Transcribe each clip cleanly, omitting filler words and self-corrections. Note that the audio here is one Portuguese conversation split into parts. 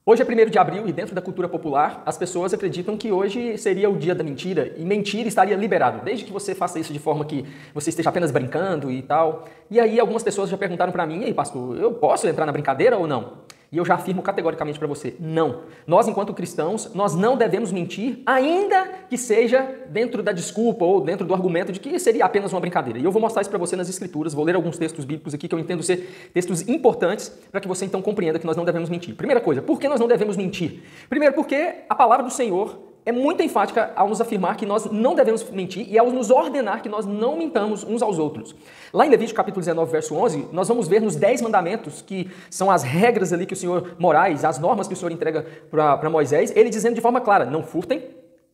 Hoje é 1º de abril e dentro da cultura popular, as pessoas acreditam que hoje seria o dia da mentira e mentira estaria liberado, desde que você faça isso de forma que você esteja apenas brincando e tal. E aí algumas pessoas já perguntaram para mim, e aí pastor, eu posso entrar na brincadeira ou não? E eu já afirmo categoricamente para você, não. Nós, enquanto cristãos, nós não devemos mentir, ainda que seja dentro da desculpa ou dentro do argumento de que seria apenas uma brincadeira. E eu vou mostrar isso para você nas Escrituras, vou ler alguns textos bíblicos aqui que eu entendo ser textos importantes para que você então compreenda que nós não devemos mentir. Primeira coisa, por que nós não devemos mentir? Primeiro, porque a palavra do Senhor é muito enfática ao nos afirmar que nós não devemos mentir e ao nos ordenar que nós não mintamos uns aos outros. Lá em Levítico capítulo 19, verso 11, nós vamos ver nos 10 mandamentos, que são as regras ali que o Senhor, morais, as normas que o Senhor entrega para Moisés, ele dizendo de forma clara, não furtem,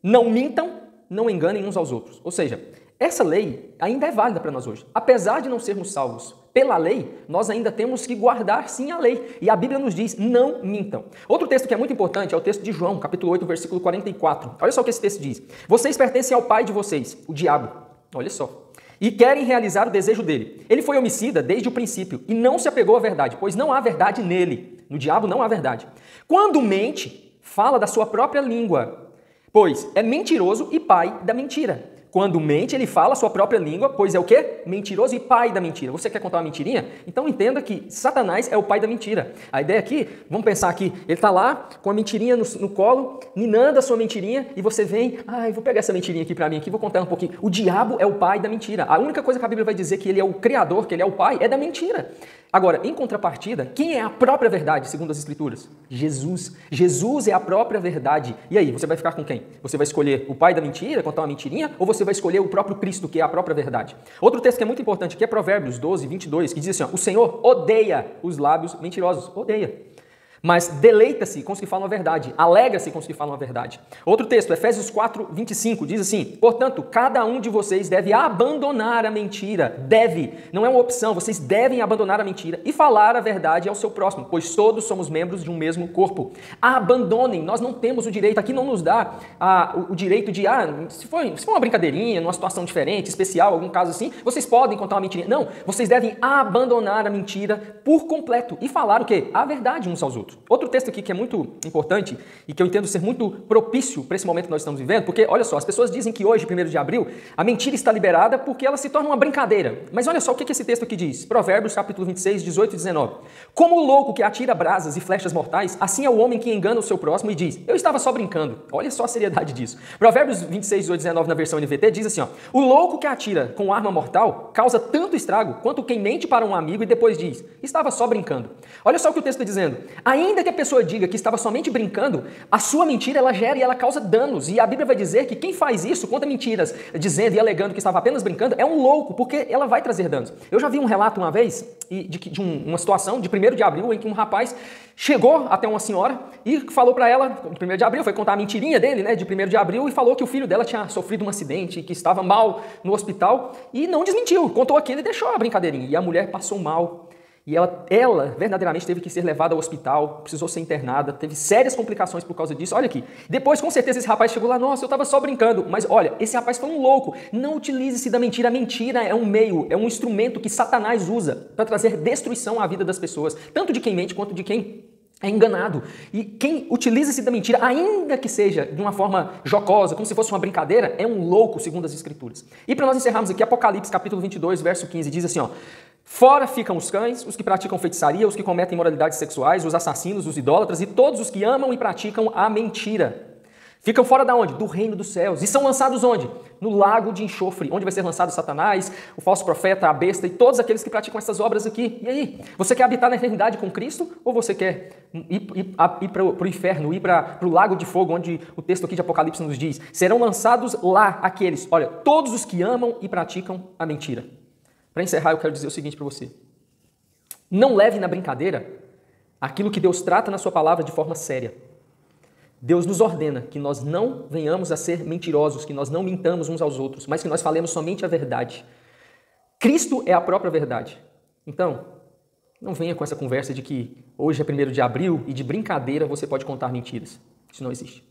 não mintam, não enganem uns aos outros. Ou seja, essa lei ainda é válida para nós hoje. Apesar de não sermos salvos pela lei, nós ainda temos que guardar sim a lei. E a Bíblia nos diz, não mintam. Outro texto que é muito importante é o texto de João, capítulo 8, versículo 44. Olha só o que esse texto diz. Vocês pertencem ao pai de vocês, o diabo. Olha só. E querem realizar o desejo dele. Ele foi homicida desde o princípio e não se apegou à verdade, pois não há verdade nele. No diabo não há verdade. Quando mente, fala da sua própria língua, pois é mentiroso e pai da mentira. Quando mente, ele fala a sua própria língua, pois é o quê? Mentiroso e pai da mentira. Você quer contar uma mentirinha? Então entenda que Satanás é o pai da mentira. A ideia aqui, vamos pensar aqui, ele está lá com a mentirinha no colo, ninando a sua mentirinha, e você vem, vou pegar essa mentirinha aqui para mim, aqui, vou contar um pouquinho. O diabo é o pai da mentira. A única coisa que a Bíblia vai dizer que ele é o criador, que ele é o pai, é da mentira. Agora, em contrapartida, quem é a própria verdade, segundo as Escrituras? Jesus. Jesus é a própria verdade. E aí, você vai ficar com quem? Você vai escolher o pai da mentira, contar uma mentirinha, ou você vai escolher o próprio Cristo, que é a própria verdade? Outro texto que é muito importante aqui é Provérbios 12, 22, que diz assim, o Senhor odeia os lábios mentirosos. Odeia. Mas deleita-se com os que falam a verdade, alegra-se com os que falam a verdade. Outro texto, Efésios 4, 25, diz assim, portanto, cada um de vocês deve abandonar a mentira, deve, não é uma opção, vocês devem abandonar a mentira e falar a verdade ao seu próximo, pois todos somos membros de um mesmo corpo. Abandonem, nós não temos o direito, aqui não nos dá o direito de, se for uma brincadeirinha, numa situação diferente, especial, algum caso assim, vocês podem contar uma mentirinha. Não, vocês devem abandonar a mentira por completo e falar o quê? A verdade uns aos outros. Outro texto aqui que é muito importante e que eu entendo ser muito propício para esse momento que nós estamos vivendo, porque, olha só, as pessoas dizem que hoje, 1º de abril, a mentira está liberada porque ela se torna uma brincadeira. Mas olha só o que esse texto aqui diz. Provérbios, capítulo 26, 18 e 19. Como o louco que atira brasas e flechas mortais, assim é o homem que engana o seu próximo e diz, eu estava só brincando. Olha só a seriedade disso. Provérbios 26, 18 e 19 na versão NVT diz assim, o louco que atira com arma mortal causa tanto estrago quanto quem mente para um amigo e depois diz, estava só brincando. Olha só o que o texto está dizendo. Ainda que a pessoa diga que estava somente brincando, a sua mentira ela gera e ela causa danos. E a Bíblia vai dizer que quem faz isso, conta mentiras, dizendo e alegando que estava apenas brincando, é um louco, porque ela vai trazer danos. Eu já vi um relato uma vez de uma situação de 1º de abril em que um rapaz chegou até uma senhora e falou para ela, no 1º de abril, foi contar a mentirinha dele, né, de 1º de abril, e falou que o filho dela tinha sofrido um acidente, que estava mal no hospital, e não desmentiu, contou aquilo e deixou a brincadeirinha. E a mulher passou mal. E ela verdadeiramente teve que ser levada ao hospital, precisou ser internada, teve sérias complicações por causa disso. Olha aqui, depois com certeza esse rapaz chegou lá, nossa, eu estava só brincando. Mas olha, esse rapaz foi um louco. Não utilize-se da mentira. A mentira é um meio, é um instrumento que Satanás usa para trazer destruição à vida das pessoas, tanto de quem mente quanto de quem é enganado. E quem utiliza-se da mentira, ainda que seja de uma forma jocosa, como se fosse uma brincadeira, é um louco, segundo as Escrituras. E para nós encerrarmos aqui, Apocalipse, capítulo 22, verso 15, diz assim, fora ficam os cães, os que praticam feitiçaria, os que cometem imoralidades sexuais, os assassinos, os idólatras e todos os que amam e praticam a mentira. Ficam fora da onde? Do reino dos céus. E são lançados onde? No lago de enxofre, onde vai ser lançado Satanás, o falso profeta, a besta e todos aqueles que praticam essas obras aqui. E aí? Você quer habitar na eternidade com Cristo ou você quer ir para o inferno, ir para o lago de fogo, onde o texto aqui de Apocalipse nos diz? Serão lançados lá aqueles, olha, todos os que amam e praticam a mentira. Para encerrar, eu quero dizer o seguinte para você. Não leve na brincadeira aquilo que Deus trata na sua palavra de forma séria. Deus nos ordena que nós não venhamos a ser mentirosos, que nós não mintamos uns aos outros, mas que nós falemos somente a verdade. Cristo é a própria verdade. Então, não venha com essa conversa de que hoje é 1º de abril e de brincadeira você pode contar mentiras. Isso não existe.